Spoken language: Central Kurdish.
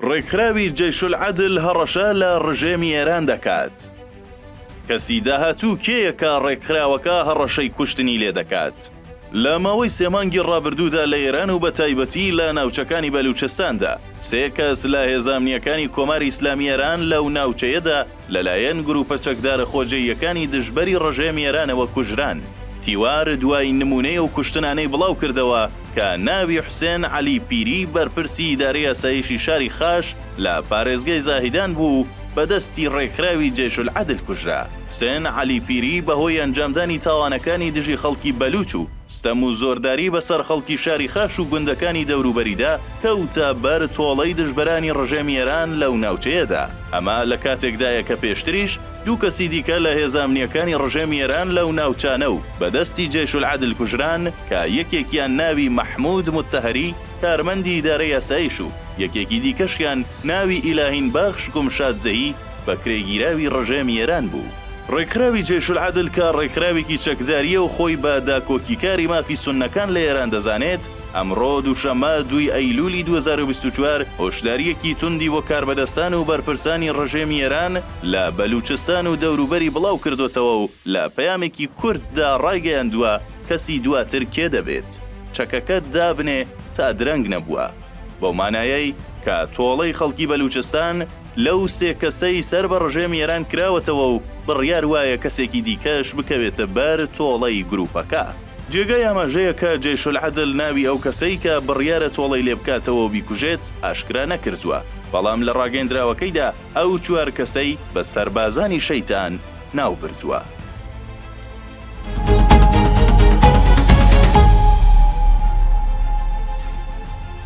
ڕێکخراوی جەیش العەدل هەڕەشە لە ڕژێمی ئێران دەکات. کەسی داهاتوو کێیەکە ڕێکخراوەکە هەڕەشەی کوشتنی لێ دەکات. لە ماوەی سێمانگی ڕابردوودا لە ئێران و بە تایبەتی لە ناوچەکانی بەلوچستاندا 3 کەس لە هێزانامنیەکانی کۆماری ئیسلامی ئێران لەو ناوچەیەدا لەلایەن گروپە چەکدارە خۆجێیەکانی دژبەری ڕژێمی ئێرانەوە کوژران. تیوار دوای نمونەی و کوشتنانەی بڵاو کردەوە کە ناوی حوسێن عەلی پیری بەرپرسی ئیدارەی ئاسایشی شاری خاش لە پارێزگای زاهیدان بوو بەدەستی ڕێکخراوی جەیش العەدل کوژرا. حوسێن عەلی پیری بەهۆی ئەنجامدانی تاوانەکانی دژی خەڵکی بەلوچ و ستەم و زۆرداری بەسەر خەڵکی شاری خاش و گوندەکانی دەوروبەریدا کەوتە بەر تۆڵەی دژبەرانی ڕژێمی ئێران لەو ناوچەیەدا. ئەمە لە کاتێکدایە کە پێشتریش 2 کەسی دیکە لە هێزانامنیەکانی ڕژێمی ئێران لەو ناوچانە و بەدەستی جەیش العەدل کوژران کە یەکێکیان ناوی مەحموود متتەهەری کارمەندی ئیدارەی ئاسایش و یەکێکی دیکەشیان ناوی ئیلاهین باخش گومشاد زەهی بە کرێگیراوی ڕژێمی ئێران بوو. ڕێکخراوی جەیش العەدل کە ڕێکخراوێکی چەکداریە و خۆی بە داکۆکیکاری مافی سوننەکان لە ئێران دەزانێت، ئەمڕۆ دووشەممە 2 ئەیلولی 2024 هۆشداریەکی توندی بۆ کاربەدەستان و بەرپرسانی ڕژێمی ئێران لە بەلوچستان و دەوروبەری بڵاو کردوتەوە و لە پەیامێکی کورتدا ڕایگەیاندووە کەسی دواتر کێ دەبێت چەکەکەت دابنێ تا درەنگ نەبووە. بەو مانایەی کە تۆڵەی خەڵکی بەلوچستان لەو 3 کەسەی سەر بە ڕژێمی ئێران کراوەتەوە و بڕیار وایە کەسێکی دیکەش بکەوێتە بەر تۆڵەی گروپەکە. جێگای ئاماژەیە کە جەیش العەدل ناوی ئەو کەسەی کە بڕیارە تۆڵەی لێ بکاتەوە و بیکوژێت ئاشکرا نەکردووە، بەڵام لە ڕاگەیەندراوەکەیدا ئەو 4 کەسەی بە سەربازانی شەیتان ناو بردووە.